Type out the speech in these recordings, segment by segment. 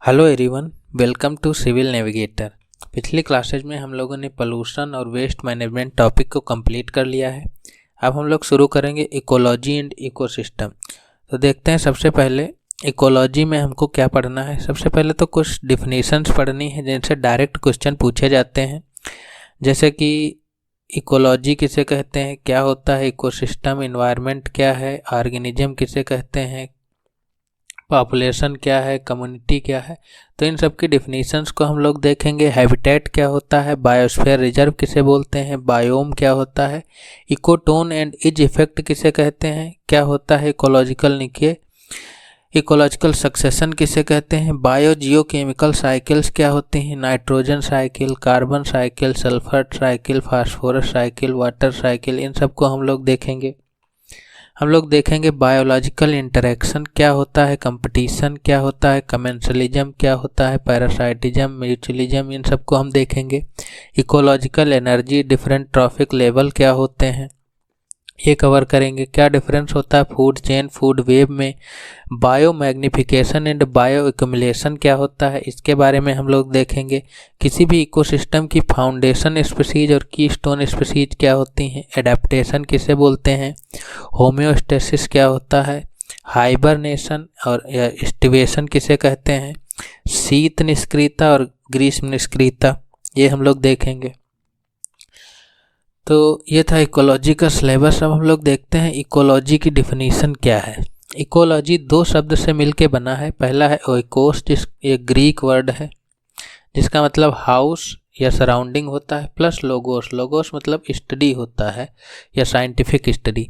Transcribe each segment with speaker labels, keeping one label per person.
Speaker 1: Hello everyone, welcome to civil navigator. पिछली classes में हम लोगों ने पोल्यूशन और वेस्ट मैनेजमेंट टॉपिक को कंप्लीट कर लिया है। अब हम लोग शुरू करेंगे इकोलॉजी एंड इकोसिस्टम। तो देखते हैं सबसे पहले इकोलॉजी में हमको क्या पढ़ना है। सबसे पहले तो कुछ डिफिनीशंस पढ़नी है जिनसे डायरेक्ट क्वेश्चन पूछे जाते हैं, जैसे कि इकोलॉजी किसे कहते हैं, क्या होता है इकोसिस्टम, एनवायरनमेंट क्या है, ऑर्गेनिज्म किसे कहते हैं, पॉपुलेशन क्या है, कम्युनिटी क्या है। तो इन सब की डिफिनीशंस को हम लोग देखेंगे। हैबिटेट क्या होता है, बायोस्फीयर रिजर्व किसे बोलते हैं, बायोम क्या होता है, इकोटोन एंड इज इफेक्ट किसे कहते हैं, क्या होता है इकोलॉजिकल निके, इकोलॉजिकल सक्सेशन किसे कहते हैं, बायो जियोकेमिकल साइकिल्स क्या होती हैं, nitrogen cycle, carbon cycle, sulphur cycle, phosphorus cycle, water cycle, इन सब को हम लोग देखेंगे। हम लोग देखेंगे बायोलॉजिकल इंटरेक्शन क्या होता है, कंपटीशन क्या होता है, कमेंसलिज्म क्या होता है, पैरासाइटिज्म, म्यूचुअलिज्म, इन सब को हम देखेंगे। Ecological energy different trophic level क्या होते हैं, ये कवर करेंगे। क्या डिफरेंस होता है फूड चेन फूड वेब में, bio magnification and bio accumulation क्या होता है, इसके बारे में हम लोग देखेंगे। किसी भी इकोसिस्टम की फाउंडेशन स्पीसीज और की स्टोन स्पीसीज क्या होती हैं, एडेप्टेशन किसे बोलते हैं, होम्योस्टेसिस क्या होता है, हाइबरनेशन और स्टिवेशन किसे कहते हैं, शीत निष्क्रियता और ग्रीष्म निष्क्रियता, ये हम लोग देखेंगे। तो ये था इकोलॉजी का सिलेबस। अब हम लोग देखते हैं इकोलॉजी की डिफिनीशन क्या है। इकोलॉजी दो शब्द से मिलके बना है। पहला है ओइकोस, ये ग्रीक वर्ड है जिसका मतलब हाउस या सराउंडिंग होता है, प्लस लोगोस, लोगोस मतलब स्टडी होता है या साइंटिफिक स्टडी।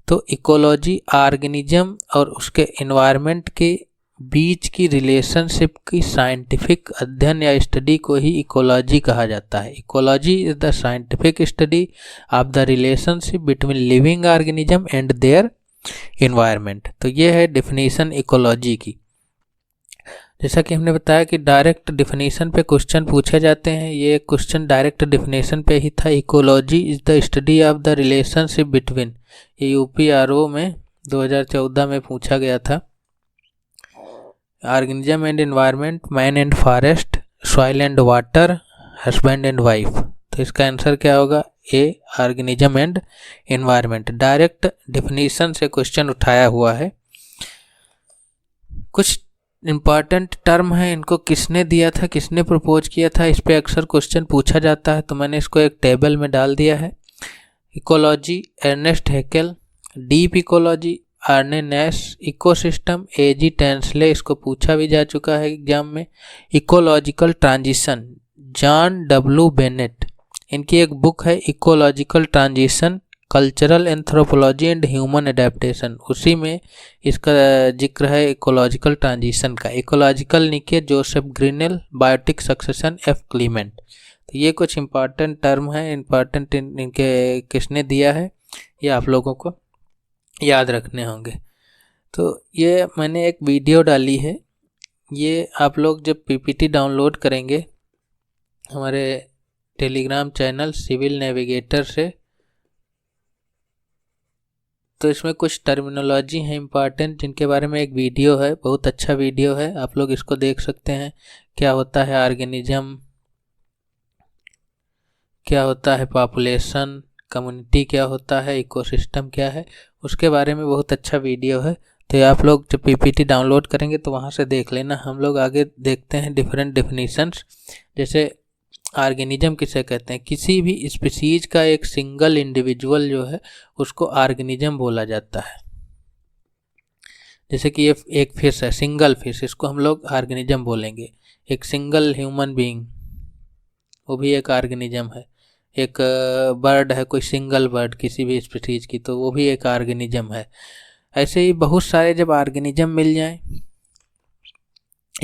Speaker 1: तो इकोलॉजी ऑर्गेनिज्म और उसके एनवायरनमेंट के बीच की रिलेशनशिप की साइंटिफिक अध्ययन या स्टडी को ही इकोलॉजी कहा जाता है। Ecology is the scientific study of the relationship between living organism and their environment. तो ये है डिफिनीशन इकोलॉजी की। जैसा कि हमने बताया कि डायरेक्ट डिफिनीशन पे क्वेश्चन पूछे जाते हैं, ये क्वेश्चन डायरेक्ट डिफिनीशन पे ही था। Ecology is the study of the relationship between, ये यूपीआरओ में 2014 में पूछा गया था। Organism and environment, man and forest, soil and water, husband and wife. तो इसका आंसर क्या होगा, A, organism and environment. Direct definition से क्वेश्चन उठाया हुआ है। कुछ इम्पॉर्टेंट टर्म है, इनको किसने दिया था, किसने प्रपोज किया था, इस पे अक्सर क्वेश्चन पूछा जाता है, तो मैंने इसको एक टेबल में डाल दिया है। Ecology Ernst Haeckel, deep ecology Arne Naess, ecosystem A G Tansley, इसको पूछा भी जा चुका है एग्जाम में। Ecological transition John W Bennett, इनकी एक बुक है ecological transition, cultural anthropology and human adaptation, उसी में इसका जिक्र है इकोलॉजिकल ट्रांजिशन का। Ecological niche Joseph Grinnell, biotic succession F Clement. तो ये कुछ इंपॉर्टेंट टर्म है, इंपॉर्टेंट इनके किसने दिया है ये आप लोगों को याद रखने होंगे। तो ये मैंने एक वीडियो डाली है, ये आप लोग जब पीपीटी डाउनलोड करेंगे हमारे टेलीग्राम चैनल सिविल नेविगेटर से, तो इसमें कुछ टर्मिनोलॉजी है इंपॉर्टेंट जिनके बारे में एक वीडियो है, बहुत अच्छा वीडियो है, आप लोग इसको देख सकते हैं। क्या होता है ऑर्गेनिज्म, क्या होता है पॉपुलेशन, कम्युनिटी क्या होता है, इकोसिस्टम क्या है, उसके बारे में बहुत अच्छा वीडियो है। तो आप लोग जब पीपीटी डाउनलोड करेंगे तो वहाँ से देख लेना। हम लोग आगे देखते हैं डिफरेंट डिफिनीशंस। जैसे ऑर्गेनिज्म किसे कहते हैं, किसी भी स्पीसीज का एक सिंगल इंडिविजुअल जो है उसको ऑर्गेनिज्म बोला जाता है। जैसे कि ये एक फिश है, सिंगल फिश, इसको हम लोग ऑर्गेनिज्म बोलेंगे। एक सिंगल ह्यूमन बीइंग, वो भी एक ऑर्गेनिज्म है। एक बर्ड है, कोई सिंगल बर्ड किसी भी स्पीसीज की, तो वो भी एक ऑर्गेनिज्म है। ऐसे ही बहुत सारे जब ऑर्गेनिज्म मिल जाएं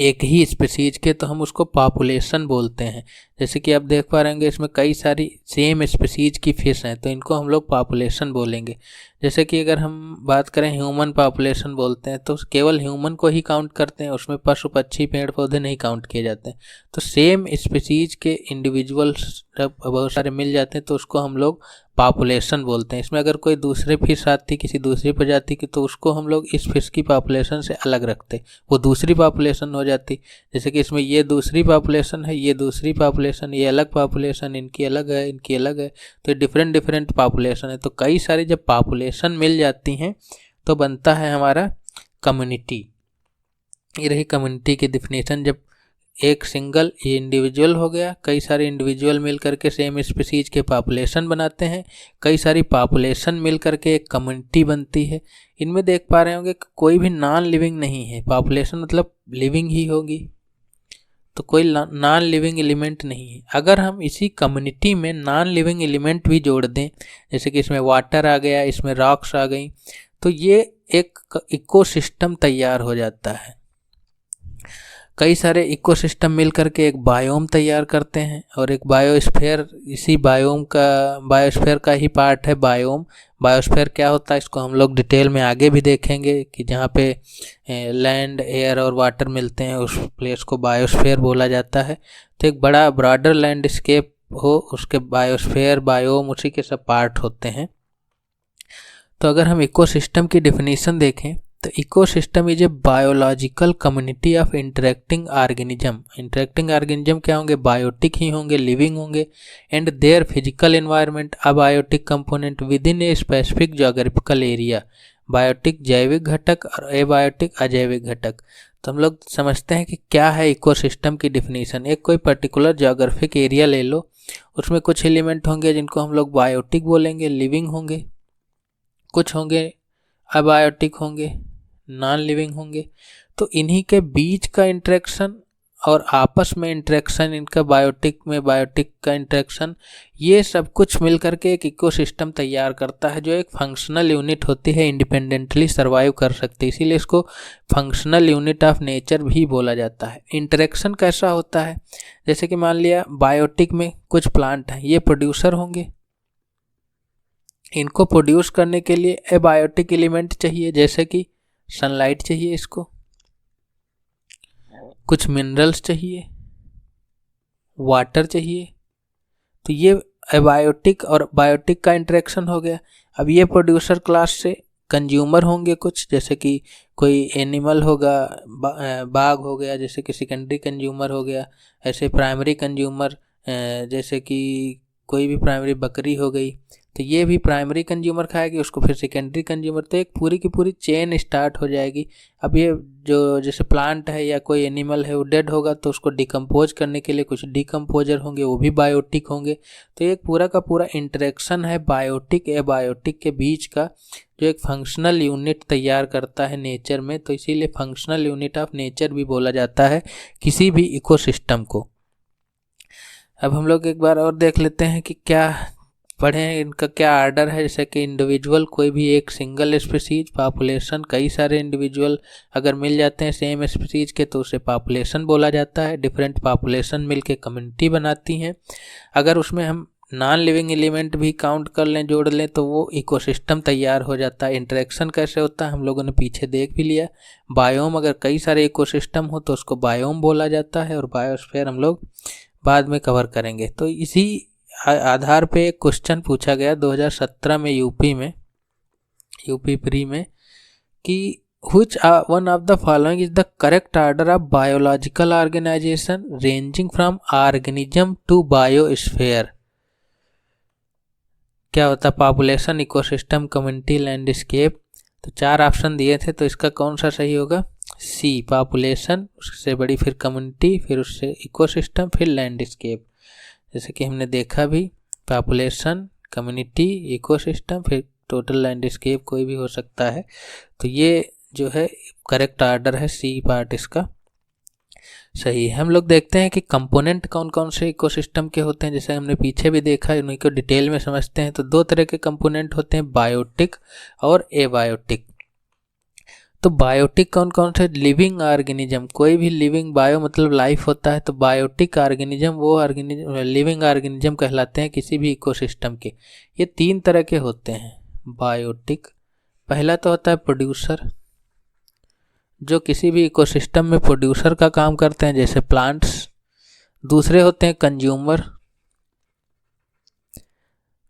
Speaker 1: एक ही स्पीसीज के, तो हम उसको पॉपुलेशन बोलते हैं। जैसे कि आप देख पा रहे इसमें कई सारी सेम स्पीसीज की फिश हैं, तो इनको हम लोग पॉपुलेशन बोलेंगे। जैसे कि अगर हम बात करें ह्यूमन पॉपुलेशन बोलते हैं तो केवल ह्यूमन को ही काउंट करते हैं, उसमें पशु पक्षी पेड़ पौधे नहीं काउंट किए जाते हैं। तो सेम स्पीसीज के इंडिविजुअल्स जब बहुत सारे मिल जाते हैं तो उसको हम लोग पॉपुलेशन बोलते हैं। इसमें अगर कोई दूसरे फिश आती किसी दूसरी प्रजाति की तो उसको हम लोग इस फिश की पॉपुलेशन से अलग रखते, वो दूसरी पॉपुलेशन हो जाती। जैसे कि इसमें ये दूसरी पॉपुलेशन है, ये दूसरी पॉपुलेशन, ये अलग पॉपुलेशन, इनकी अलग है, इनकी अलग है, तो डिफरेंट डिफरेंट पॉपुलेशन है। तो कई सारी जब पॉपुलेशन मिल जाती हैं तो बनता है हमारा कम्युनिटी। ये रही कम्युनिटी की डिफिनेशन। जब एक सिंगल इंडिविजुअल हो गया, कई सारे इंडिविजुअल मिल करके सेम स्पीसीज के पॉपुलेशन बनाते हैं, कई सारी पॉपुलेशन मिल करके एक कम्युनिटी बनती है। इनमें देख पा रहे होंगे कि कोई भी नॉन लिविंग नहीं है, पॉपुलेशन मतलब लिविंग ही होगी, तो कोई नॉन लिविंग एलिमेंट नहीं है। अगर हम इसी कम्युनिटी में नॉन लिविंग एलिमेंट भी जोड़ दें, जैसे कि इसमें वाटर आ गया, इसमें रॉक्स आ गई, तो ये एक इकोसिस्टम तैयार हो जाता है। कई सारे इकोसिस्टम मिल करके एक बायोम तैयार करते हैं, और एक बायोस्फीयर इसी बायोस्फीयर का ही पार्ट है बायोम। बायोस्फीयर क्या होता है इसको हम लोग डिटेल में आगे भी देखेंगे कि जहाँ पे लैंड, एयर और वाटर मिलते हैं उस प्लेस को बायोस्फीयर बोला जाता है। तो एक बड़ा ब्रॉडर लैंडस्केप हो, उसके बायोस्फीयर, बायोम उसी के सब पार्ट होते हैं। तो अगर हम इकोसिस्टम की डेफिनेशन देखें तो ecosystem is a biological community of interacting organism. Interacting organism क्या होंगे? बायोटिक ही होंगे, लिविंग होंगे, and their physical environment abiotic component within a specific geographical area. Biotic जैविक घटक और एबायोटिक अजैविक घटक। तो हम लोग समझते हैं कि क्या है इकोसिस्टम की डिफिनीशन। एक कोई पर्टिकुलर ज्योग्राफिक एरिया ले लो, उसमें कुछ एलिमेंट होंगे जिनको हम लोग बायोटिक बोलेंगे, लिविंग होंगे, कुछ होंगे अबायोटिक होंगे, नॉन लिविंग होंगे। तो इन्हीं के बीच का इंटरेक्शन और आपस में इंटरेक्शन, इनका बायोटिक में बायोटिक का इंटरेक्शन, ये सब कुछ मिलकर के एक इकोसिस्टम तैयार करता है जो एक फंक्शनल यूनिट होती है, इंडिपेंडेंटली सर्वाइव कर सकती है। इसीलिए इसको फंक्शनल यूनिट ऑफ नेचर भी बोला जाता है। इंटरेक्शन कैसा होता है? जैसे कि मान लिया बायोटिक में कुछ प्लांट हैं, ये प्रोड्यूसर होंगे, इनको प्रोड्यूस करने के लिए एबायोटिक एलिमेंट चाहिए, जैसे कि सनलाइट चाहिए, इसको कुछ मिनरल्स चाहिए, वाटर चाहिए। तो ये एबायोटिक और बायोटिक का इंटरेक्शन हो गया। अब ये प्रोड्यूसर क्लास से कंज्यूमर होंगे कुछ, जैसे कि कोई एनिमल होगा, बाघ हो गया, जैसे कि सेकेंडरी कंज्यूमर हो गया। ऐसे प्राइमरी कंज्यूमर जैसे कि कोई भी प्राइमरी बकरी हो गई, तो ये भी प्राइमरी कंज्यूमर खाएगी, उसको फिर सेकेंडरी कंज्यूमर, तो एक पूरी की पूरी चेन स्टार्ट हो जाएगी। अब ये जो जैसे प्लांट है या कोई एनिमल है वो डेड होगा तो उसको डिकम्पोज करने के लिए कुछ डिकम्पोजर होंगे, वो भी बायोटिक होंगे। तो एक पूरा का पूरा इंटरेक्शन है बायोटिक एबायोटिक के बीच का, जो एक फंक्शनल यूनिट तैयार करता है नेचर में। तो इसीलिए फंक्शनल यूनिट ऑफ नेचर भी बोला जाता है किसी भी इकोसिस्टम को। अब हम लोग एक बार और देख लेते हैं कि क्या पढ़ें, इनका क्या आर्डर है। जैसे कि इंडिविजुअल, कोई भी एक सिंगल स्पीसीज, पॉपुलेशन, कई सारे इंडिविजुअल अगर मिल जाते हैं सेम स्पीसीज के तो उसे पॉपुलेशन बोला जाता है। डिफरेंट पॉपुलेशन मिलके कम्युनिटी बनाती हैं। अगर उसमें हम नॉन लिविंग एलिमेंट भी काउंट कर लें, जोड़ लें, तो वो इकोसिस्टम तैयार हो जाता है। इंटरेक्शन कैसे होता है हम लोगों ने पीछे देख भी लिया। बायोम, अगर कई सारे इकोसिस्टम हो तो उसको बायोम बोला जाता है, और बायोस्फीयर हम लोग बाद में कवर करेंगे। तो इसी आधार पे एक क्वेश्चन पूछा गया 2017 में यूपी प्री में कि which one of the following is the correct order of biological organization ranging from organism to biosphere। क्या होता? Population, ecosystem, community, landscape. तो 4 ऑप्शन दिए थे, तो इसका कौन सा सही होगा? सी, पॉपुलेशन, उससे बड़ी फिर कम्युनिटी, फिर उससे इकोसिस्टम, फिर लैंडस्केप। जैसे कि हमने देखा भी, पॉपुलेशन, कम्युनिटी, इकोसिस्टम, फिर टोटल लैंडस्केप कोई भी हो सकता है। तो ये जो है करेक्ट आर्डर है, सी पार्ट इसका सही है। हम लोग देखते हैं कि कंपोनेंट कौन कौन से इकोसिस्टम के होते हैं। जैसे हमने पीछे भी देखा, उन्हीं को डिटेल में समझते हैं। तो 2 तरह के कंपोनेंट होते हैं, बायोटिक और एबायोटिक। तो बायोटिक कौन कौन से? लिविंग ऑर्गेनिज्म, कोई भी लिविंग, बायो मतलब लाइफ होता है, तो बायोटिक ऑर्गेनिज्म वो ऑर्गेनिज्म लिविंग ऑर्गेनिज्म कहलाते हैं किसी भी इकोसिस्टम के। ये 3 तरह के होते हैं बायोटिक। पहला तो होता है प्रोड्यूसर, जो किसी भी इकोसिस्टम में प्रोड्यूसर का काम करते हैं, जैसे प्लांट्स। दूसरे होते हैं कंज्यूमर,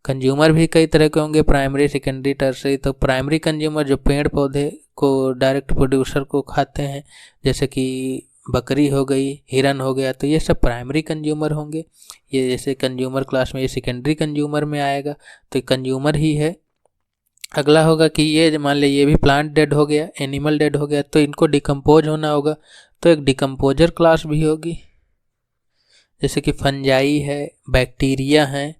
Speaker 1: कंज्यूमर भी कई तरह के होंगे, प्राइमरी, सेकेंडरी, टर्सरी। तो प्राइमरी कंज्यूमर जो पेड़ पौधे को डायरेक्ट प्रोड्यूसर को खाते हैं, जैसे कि बकरी हो गई, हिरन हो गया, तो ये सब प्राइमरी कंज्यूमर होंगे। ये जैसे कंज्यूमर क्लास में, ये सेकेंडरी कंज्यूमर में आएगा, तो ये कंज्यूमर ही है। अगला होगा कि ये मान लिया ये भी प्लांट डेड हो गया, एनिमल डेड हो गया, तो इनको डिकम्पोज होना होगा, तो एक डिकम्पोजर क्लास भी होगी, जैसे कि फंजाई है, बैक्टीरिया हैं,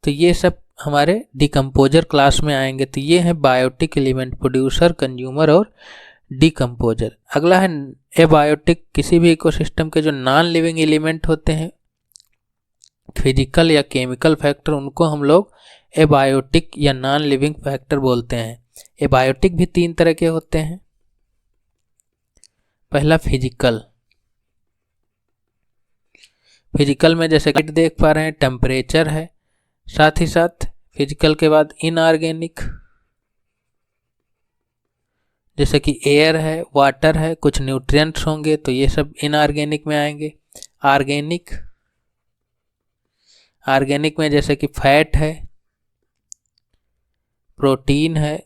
Speaker 1: तो ये सब हमारे डिकम्पोजर क्लास में आएंगे। तो ये है बायोटिक एलिमेंट, प्रोड्यूसर, कंज्यूमर और डिकम्पोजर। अगला है एबायोटिक, किसी भी इकोसिस्टम के जो नॉन लिविंग एलिमेंट होते हैं, फिजिकल या केमिकल फैक्टर, उनको हम लोग एबायोटिक या नॉन लिविंग फैक्टर बोलते हैं। एबायोटिक भी 3 तरह के होते हैं। पहला फिजिकल, फिजिकल में जैसे लाइट देख पा रहे हैं, टेम्परेचर है, साथ ही साथ फिजिकल के बाद इनऑर्गेनिक, जैसे कि एयर है, वाटर है, कुछ न्यूट्रिएंट्स होंगे, तो ये सब इनऑर्गेनिक में आएंगे। ऑर्गेनिक, ऑर्गेनिक में जैसे कि फैट है, प्रोटीन है,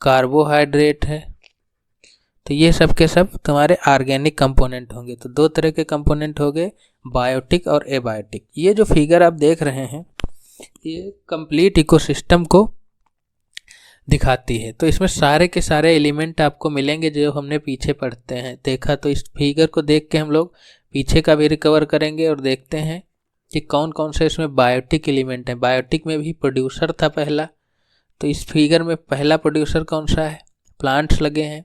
Speaker 1: कार्बोहाइड्रेट है, तो ये सब के सब तुम्हारे ऑर्गेनिक कंपोनेंट होंगे। तो 2 तरह के कंपोनेंट हो गए, बायोटिक और एबायोटिक। ये जो फिगर आप देख रहे हैं, ये कंप्लीट इकोसिस्टम को दिखाती है। तो इसमें सारे के सारे एलिमेंट आपको मिलेंगे जो हमने पीछे पढ़ते हैं देखा। तो इस फिगर को देख के हम लोग पीछे का भी रिकवर करेंगे और देखते हैं कि कौन कौन से इसमें बायोटिक एलिमेंट हैं। बायोटिक में भी प्रोड्यूसर था पहला, तो इस फिगर में पहला प्रोड्यूसर कौन सा है? प्लांट्स लगे हैं,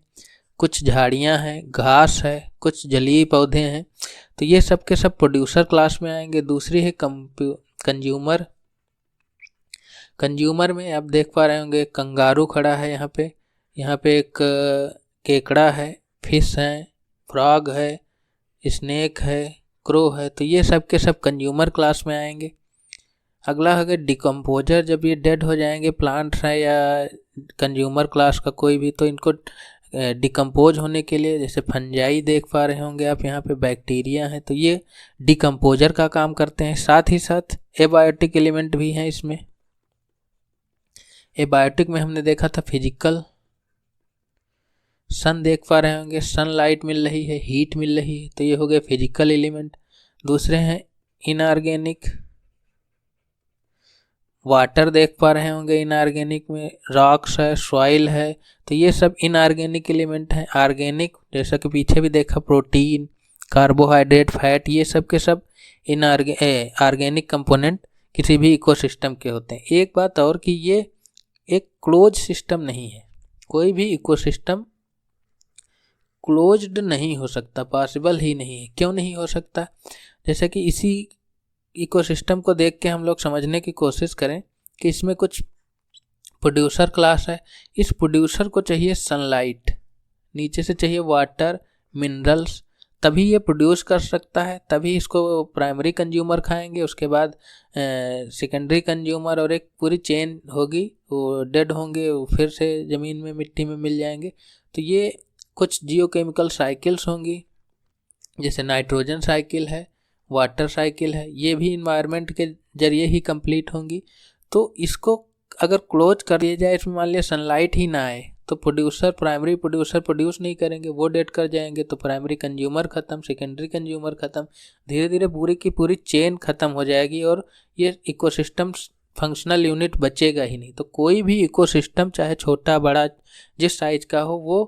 Speaker 1: कुछ झाड़ियां हैं, घास है, कुछ जलीय पौधे हैं, तो ये सब के सब प्रोड्यूसर क्लास में आएंगे। दूसरी है कंज्यूमर। कंज्यूमर में आप देख पा रहे होंगे कंगारू खड़ा है यहाँ पे एक केकड़ा है, फिश है, फ्रॉग है, स्नेक है, क्रो है, तो ये सब के सब कंज्यूमर क्लास में आएंगे। अगला है डिकम्पोजर, जब ये डेड हो जाएंगे प्लांट्स हैं या कंज्यूमर क्लास का कोई भी, तो इनको डिकम्पोज होने के लिए, जैसे फंजाई देख पा रहे होंगे आप यहाँ पे, बैक्टीरिया है, तो ये डिकम्पोजर का काम करते हैं। साथ ही साथ एबायोटिक एलिमेंट भी हैं इसमें। एबायोटिक में हमने देखा था फिजिकल, सन देख पा रहे होंगे, सनलाइट मिल रही है, हीट मिल रही है, तो ये हो गए फिजिकल एलिमेंट। दूसरे हैं इनऑर्गेनिक, वाटर देख पा रहे होंगे, इनऑर्गेनिक में रॉक्स है, सॉइल है, तो ये सब इनऑर्गेनिक एलिमेंट हैं। ऑर्गेनिक जैसा कि पीछे भी देखा, प्रोटीन, कार्बोहाइड्रेट, फैट, ये सब के सब ऑर्गेनिक कंपोनेंट किसी भी इकोसिस्टम के होते हैं। एक बात और कि ये एक क्लोज सिस्टम नहीं है, कोई भी इकोसिस्टम क्लोज्ड नहीं हो सकता, पॉसिबल ही नहीं है। क्यों नहीं हो सकता? जैसे कि इसी इकोसिस्टम को देख के हम लोग समझने की कोशिश करें कि इसमें कुछ प्रोड्यूसर क्लास है, इस प्रोड्यूसर को चाहिए सनलाइट, नीचे से चाहिए वाटर, मिनरल्स, तभी ये प्रोड्यूस कर सकता है, तभी इसको प्राइमरी कंज्यूमर खाएंगे, उसके बाद सेकेंडरी कंज्यूमर, और एक पूरी चेन होगी, वो डेड होंगे, वो फिर से ज़मीन में, मिट्टी में मिल जाएंगे। तो ये कुछ जियोकेमिकल साइकिल्स होंगी, जैसे नाइट्रोजन साइकिल है, वाटर साइकिल है, ये भी इन्वायरमेंट के जरिए ही कंप्लीट होंगी। तो इसको अगर क्लोज कर दिया जाए, इसमें मान लिया सनलाइट ही ना आए, तो प्रोड्यूसर, प्राइमरी प्रोड्यूसर प्रोड्यूस नहीं करेंगे, वो डेड कर जाएंगे, तो प्राइमरी कंज्यूमर ख़त्म, सेकेंडरी कंज्यूमर ख़त्म, धीरे धीरे पूरी की पूरी चेन ख़त्म हो जाएगी और ये इकोसिस्टम फंक्शनल यूनिट बचेगा ही नहीं। तो कोई भी इकोसिस्टम चाहे छोटा बड़ा जिस साइज का हो, वो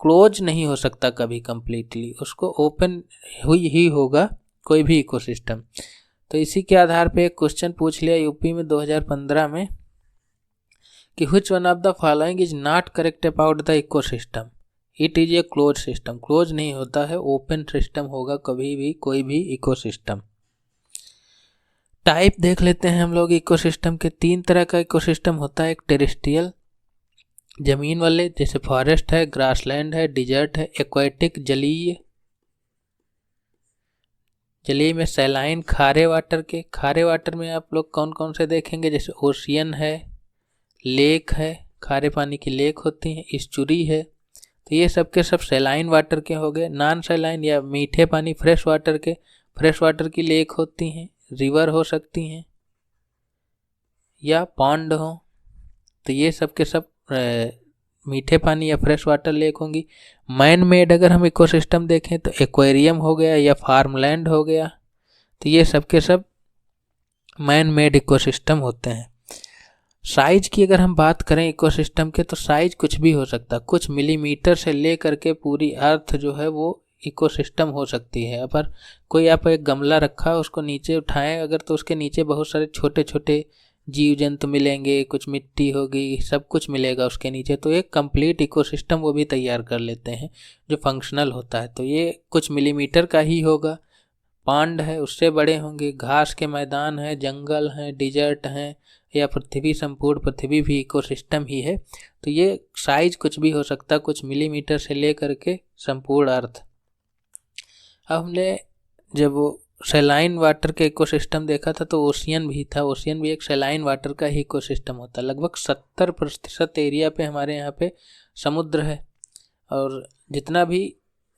Speaker 1: क्लोज नहीं हो सकता कभी कंप्लीटली, उसको ओपन हुई ही होगा कोई भी इकोसिस्टम। तो इसी के आधार पे एक क्वेश्चन पूछ लिया यूपी में 2015 में कि which one of the following is not correct about the ecosystem, it is a close system. Close नहीं होता है, ओपन सिस्टम होगा कभी भी कोई भी इकोसिस्टम। टाइप देख लेते हैं हम लोग इकोसिस्टम के। 3 तरह का इकोसिस्टम होता है, एक टेरेस्ट्रियल जमीन वाले, जैसे फॉरेस्ट है, ग्रासलैंड है, डिजर्ट है। एक्वेटिक जलीय, जलीय में सैलाइन, खारे वाटर के। खारे वाटर में आप लोग कौन कौन से देखेंगे, जैसे ओशियन है, लेक है, खारे पानी की लेक होती हैं, इस्चुरी है, तो ये सब के सब सैलाइन वाटर के हो गए। नॉन सैलाइन या मीठे पानी फ्रेश वाटर के, फ्रेश वाटर की लेक होती हैं, रिवर हो सकती हैं। या पॉन्ड हो, तो ये सब के सब मीठे पानी या फ्रेश वाटर लेक होंगी। मैन मेड अगर हम इकोसिस्टम देखें तो एक्वेरियम हो गया या फार्मलैंड हो गया, तो ये सब के सब मैन मेड इकोसिस्टम होते हैं। साइज की अगर हम बात करें इकोसिस्टम के, तो साइज कुछ भी हो सकता है, कुछ मिलीमीटर से ले करके पूरी अर्थ जो है वो इकोसिस्टम हो सकती है। अगर कोई आप एक गमला रखा है उसको नीचे उठाएं अगर, तो उसके नीचे बहुत सारे छोटे छोटे जीव जंतु मिलेंगे, कुछ मिट्टी होगी, सब कुछ मिलेगा उसके नीचे, तो एक कंप्लीट इकोसिस्टम वो भी तैयार कर लेते हैं जो फंक्शनल होता है। तो ये कुछ मिलीमीटर का ही होगा। पांड है उससे बड़े होंगे, घास के मैदान है, जंगल हैं, डिजर्ट हैं, या पृथ्वी, संपूर्ण पृथ्वी भी इकोसिस्टम ही है। तो ये साइज कुछ भी हो सकता, कुछ मिलीमीटर से ले करके संपूर्ण अर्थ। अब हमने जब वो सैलाइन वाटर के इकोसिस्टम देखा था तो ओशियन भी था। ओशियन भी एक सैलाइन वाटर का ही इकोसिस्टम होता है। लगभग 70% एरिया पे हमारे यहाँ पे समुद्र है, और जितना भी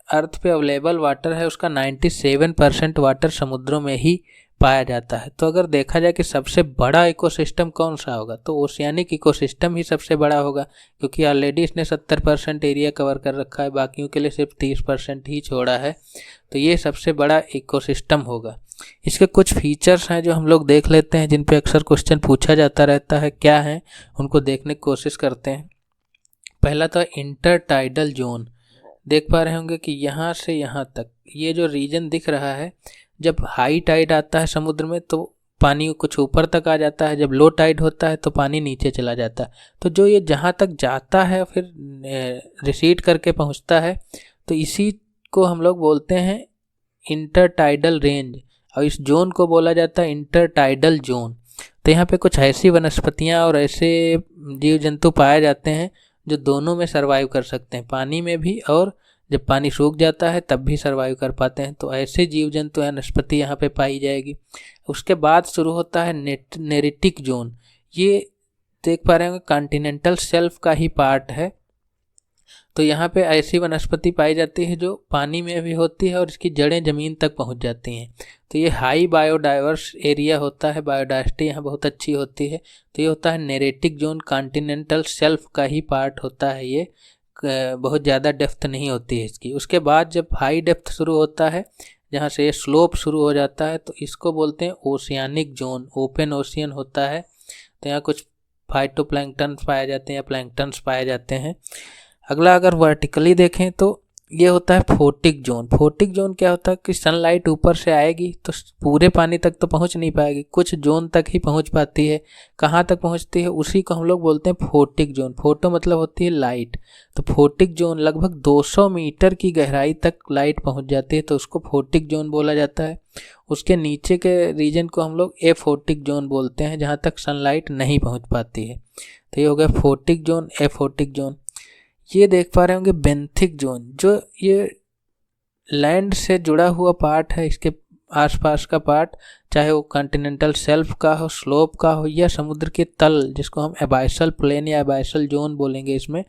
Speaker 1: अर्थ पे अवेलेबल वाटर है उसका 97% वाटर समुद्रों में ही पाया जाता है। तो अगर देखा जाए कि सबसे बड़ा इकोसिस्टम कौन सा होगा, तो ओशियानिक इकोसिस्टम ही सबसे बड़ा होगा, क्योंकि ऑलरेडी इसने 70% एरिया कवर कर रखा है, बाकियों के लिए सिर्फ 30% ही छोड़ा है। तो ये सबसे बड़ा इकोसिस्टम होगा। इसके कुछ फीचर्स हैं जो हम लोग देख लेते हैं, जिन पे अक्सर क्वेश्चन पूछा जाता रहता है, क्या है उनको देखने की कोशिश करते हैं। पहला तो इंटरटाइडल जोन। देख पा रहे होंगे कि यहाँ से यहाँ तक ये जो रीजन दिख रहा है, जब हाई टाइड आता है समुद्र में तो पानी कुछ ऊपर तक आ जाता है, जब लो टाइड होता है तो पानी नीचे चला जाता है। तो जो ये जहाँ तक जाता है फिर रिसीड करके पहुँचता है, तो इसी को हम लोग बोलते हैं इंटरटाइडल रेंज, और इस जोन को बोला जाता है इंटरटाइडल जोन। तो यहाँ पे कुछ ऐसी वनस्पतियाँ और ऐसे जीव जंतु पाए जाते हैं जो दोनों में सर्वाइव कर सकते हैं, पानी में भी और जब पानी सूख जाता है तब भी सर्वाइव कर पाते हैं। तो ऐसे जीव जंतु वनस्पति यहाँ पे पाई जाएगी। उसके बाद शुरू होता है नेरिटिक जोन। ये देख पा रहे होंगे कॉन्टिनेंटल शेल्फ का ही पार्ट है। तो यहाँ पे ऐसी वनस्पति पाई जाती है जो पानी में भी होती है और इसकी जड़ें ज़मीन तक पहुँच जाती हैं। तो ये हाई बायोडाइवर्स एरिया होता है, बायोडाइवर्सिटी यहाँ बहुत अच्छी होती है। तो ये होता है नेरेटिक जोन, कॉन्टिनेंटल शेल्फ का ही पार्ट होता है। ये बहुत ज़्यादा डेप्थ नहीं होती है इसकी। उसके बाद जब हाई डेप्थ शुरू होता है, जहाँ से ये स्लोप शुरू हो जाता है, तो इसको बोलते हैं ओशियानिक जोन, ओपन ओशियन होता है। तो यहाँ कुछ फाइटोप्लैंक्टन्स पाए जाते हैं या प्लैंक्टन्स पाए जाते हैं। अगला अगर वर्टिकली देखें तो ये होता है फोटिक जोन। फोटिक जोन क्या होता है कि सनलाइट ऊपर से आएगी तो पूरे पानी तक तो पहुंच नहीं पाएगी, कुछ जोन तक ही पहुंच पाती है। कहाँ तक पहुंचती है उसी को हम लोग बोलते हैं फोटिक जोन। फोटो मतलब होती है लाइट, तो फोटिक जोन लगभग 200 मीटर की गहराई तक लाइट पहुंच जाती है, तो उसको फोटिक जोन बोला जाता है। उसके नीचे के रीजन को हम लोग एफोटिक जोन बोलते हैं, जहाँ तक सनलाइट नहीं पहुँच पाती है। तो ये हो गया फोटिक जोन, एफोटिक जोन। ये देख पा रहे होंगे बेंथिक जोन, जो ये लैंड से जुड़ा हुआ पार्ट है, इसके आसपास का पार्ट, चाहे वो कॉन्टिनेंटल शेल्फ का हो, स्लोप का हो, या समुद्र के तल, जिसको हम एबाइसल प्लेन या एबाइसल जोन बोलेंगे इसमें,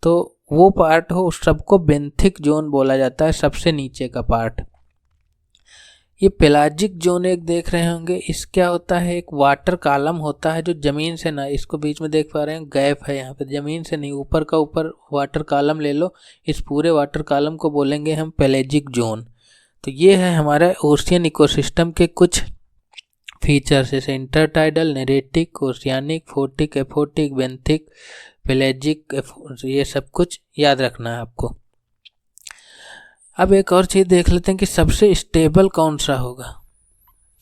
Speaker 1: तो वो पार्ट हो, उस सबको बेंथिक जोन बोला जाता है, सबसे नीचे का पार्ट। ये पेलाजिक जोन एक देख रहे होंगे, इस क्या होता है, एक वाटर कॉलम होता है जो ज़मीन से ना, इसको बीच में देख पा रहे हैं गैप है यहाँ पे, ज़मीन से नहीं, ऊपर का ऊपर वाटर कॉलम ले लो, इस पूरे वाटर कॉलम को बोलेंगे हम पेलाजिक जोन। तो ये है हमारा ओशियन इकोसिस्टम के कुछ फीचर्स, जैसे intertidal, neritic, oceanic, photic, aphotic, benthic, pelagic, ये सब कुछ याद रखना है आपको। अब एक और चीज़ देख लेते हैं कि सबसे स्टेबल कौन सा होगा।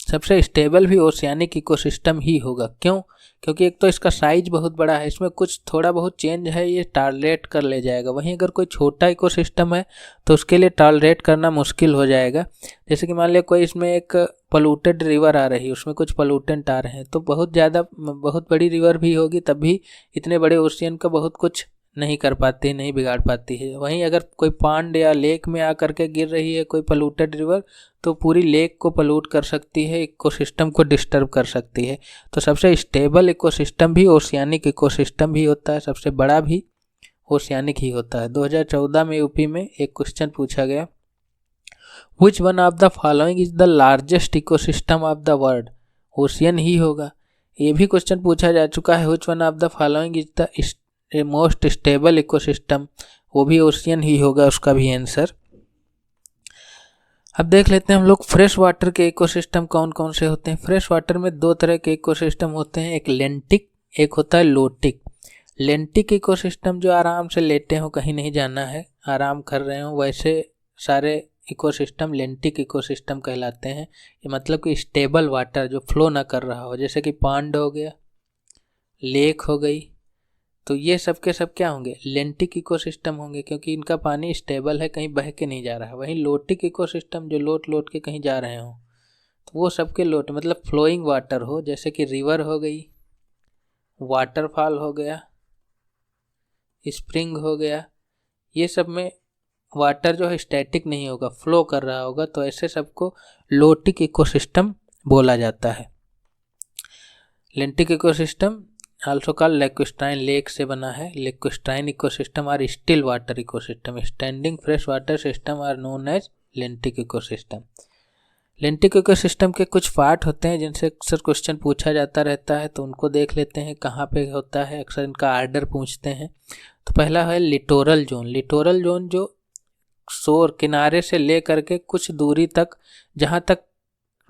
Speaker 1: सबसे स्टेबल भी ओशियानिक इकोसिस्टम ही होगा। क्यों? क्योंकि एक तो इसका साइज बहुत बड़ा है, इसमें कुछ थोड़ा बहुत चेंज है ये टॉलरेट कर ले जाएगा। वहीं अगर कोई छोटा इकोसिस्टम है तो उसके लिए टॉलरेट करना मुश्किल हो जाएगा। जैसे कि मान लिया कोई इसमें एक पोल्यूटेड रिवर आ रही है, उसमें कुछ पोल्यूटेंट आ रहे हैं, तो बहुत बड़ी रिवर भी होगी तब भी इतने बड़े ओशियन का बहुत कुछ नहीं कर पाती, नहीं बिगाड़ पाती है। वहीं अगर कोई पांड या लेक में आकर के गिर रही है कोई पोल्यूटेड रिवर, तो पूरी लेक को पोल्यूट कर सकती है, इकोसिस्टम को डिस्टर्ब कर सकती है। तो सबसे स्टेबल इकोसिस्टम भी ओशियानिक इकोसिस्टम भी होता है, सबसे बड़ा भी ओशियानिक ही होता है। 2014 में यूपी में एक क्वेश्चन पूछा गया, which one of the following is the largest ecosystem of the world. Ocean ही होगा। ये भी क्वेश्चन पूछा जा चुका है, which one of the following is the most stable ecosystem, वो भी ओशियन ही होगा उसका भी आंसर। अब देख लेते हैं हम लोग फ्रेश वाटर के इकोसिस्टम कौन कौन से होते हैं। फ्रेश वाटर में दो तरह के इकोसिस्टम होते हैं, एक लेंटिक, एक होता है लोटिक। लेंटिक इकोसिस्टम जो आराम से लेटे हो, कहीं नहीं जाना है, आराम कर रहे हो, वैसे सारे इकोसिस्टम लेंटिक इकोसिस्टम कहलाते हैं। ये मतलब कि स्टेबल वाटर जो फ्लो ना कर रहा हो, जैसे कि पॉन्ड हो गया, लेक हो गई, तो ये सब के सब क्या होंगे, लेंटिक इकोसिस्टम होंगे, क्योंकि इनका पानी स्टेबल है, कहीं बह के नहीं जा रहा है। वहीं लोटिक इकोसिस्टम जो लोट लोट के कहीं जा रहे हो, तो वो सबके लोट मतलब फ्लोइंग वाटर हो, जैसे कि रिवर हो गई, वाटरफॉल हो गया, स्प्रिंग हो गया, ये सब में वाटर जो है स्टैटिक नहीं होगा, फ्लो कर रहा होगा, तो ऐसे सबको लोटिक इकोसिस्टम बोला जाता है। Lentic ecosystem also called lacustrine, lake से बना है। Lacustrine ecosystem are still water ecosystem, standing fresh water system are known as lentic ecosystem. Lentic ecosystem के कुछ पार्ट होते हैं जिनसे अक्सर क्वेश्चन पूछा जाता रहता है, तो उनको देख लेते हैं कहाँ पे होता है, अक्सर इनका आर्डर पूछते हैं। तो पहला है लिटोरल जोन। लिटोरल जोन जो शोर किनारे से ले करके कुछ दूरी तक जहाँ तक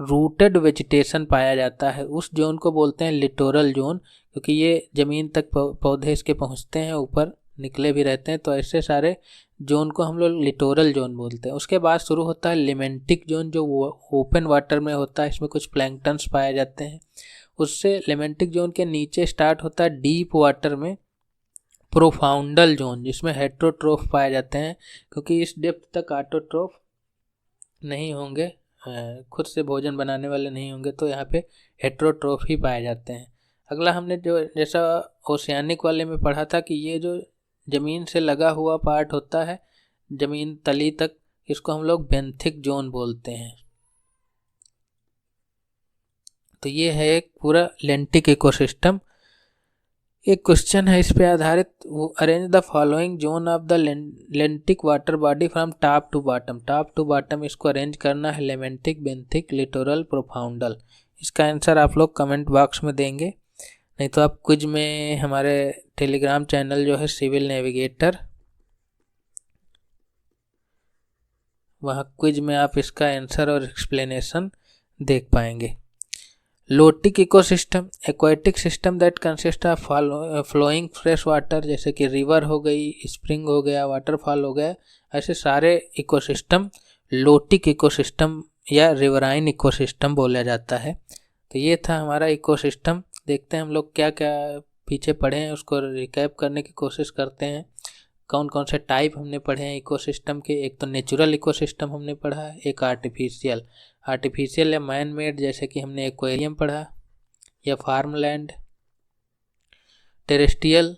Speaker 1: रूटेड वेजिटेशन पाया जाता है, उस जोन को बोलते हैं लिटोरल जोन, क्योंकि ये ज़मीन तक पौधे इसके पहुँचते हैं, ऊपर निकले भी रहते हैं, तो ऐसे सारे जोन को हम लोग लिटोरल जोन बोलते हैं। उसके बाद शुरू होता है लिमेंटिक जोन, जो ओपन वाटर में होता है, इसमें कुछ प्लैंक्टन्स पाए जाते हैं। उससे लिमेंटिक जोन के नीचे स्टार्ट होता है डीप वाटर में प्रोफाउंडल जोन, जिसमें हेट्रोट्रोफ पाए जाते हैं, क्योंकि इस डेप्थ तक ऑटोट्रोफ नहीं होंगे, खुद से भोजन बनाने वाले नहीं होंगे, तो यहाँ पे हेट्रोट्रोफ ही पाए जाते हैं। अगला हमने जो जैसा ओशियानिक वाले में पढ़ा था कि ये जो ज़मीन से लगा हुआ पार्ट होता है ज़मीन तली तक, इसको हम लोग बेंथिक जोन बोलते हैं। तो ये है एक पूरा लेंटिक इकोसिस्टम। एक क्वेश्चन है इस पे आधारित, वो arrange the following zone of the lentic water body from top to bottom. Top to bottom इसको अरेंज करना है, लेमेंटिक, बेंथिक, लिटोरल, प्रोफाउंडल। इसका आंसर आप लोग कमेंट बॉक्स में देंगे, नहीं तो आप क्विज में हमारे टेलीग्राम चैनल जो है सिविल नेविगेटर, वहाँ क्विज में आप इसका आंसर और एक्सप्लेनेशन देख पाएंगे। Lotic ecosystem, aquatic system that consist of flowing fresh water, जैसे कि रिवर हो गई, स्प्रिंग हो गया, वाटरफॉल हो गया, ऐसे सारे इकोसिस्टम लोटिक इकोसिस्टम या रिवराइन इकोसिस्टम बोला जाता है। तो ये था हमारा इकोसिस्टम। देखते हैं हम लोग क्या क्या पीछे पढ़े हैं, उसको रिकैप करने की कोशिश करते हैं। कौन कौन से टाइप हमने पढ़े हैं इकोसिस्टम के। एक तो नेचुरल इकोसिस्टम हमने पढ़ा है, एक आर्टिफिशियल या मैन मेड, जैसे कि हमने एक्वेरियम पढ़ा या फार्मलैंड। टेरेस्ट्रियल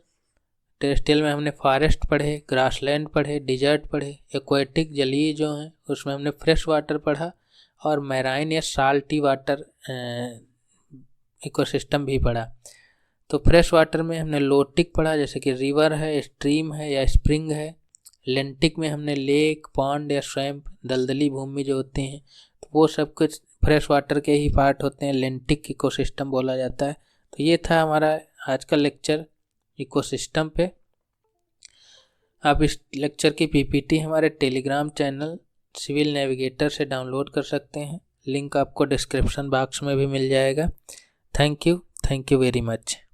Speaker 1: में हमने फॉरेस्ट पढ़े, ग्रासलैंड पढ़े, डिजर्ट पढ़े। एक्वेटिक जलीय जो हैं उसमें हमने फ्रेश वाटर पढ़ा, और मैराइन या साल्टी वाटर इकोसिस्टम भी पढ़ा। तो फ्रेश वाटर में हमने लोटिक पढ़ा, जैसे कि रिवर है, स्ट्रीम है या स्प्रिंग है। लेंटिक में हमने लेक, पॉन्ड या स्वैम्प, दलदली भूमि जो होती हैं, तो वो सब कुछ फ्रेश वाटर के ही पार्ट होते हैं, लेंटिक इकोसिस्टम बोला जाता है। तो ये था हमारा आज का लेक्चर इकोसिस्टम पे। आप इस लेक्चर की पीपीटी हमारे टेलीग्राम चैनल सिविल नेविगेटर से डाउनलोड कर सकते हैं, लिंक आपको डिस्क्रिप्शन बॉक्स में भी मिल जाएगा। Thank you very much.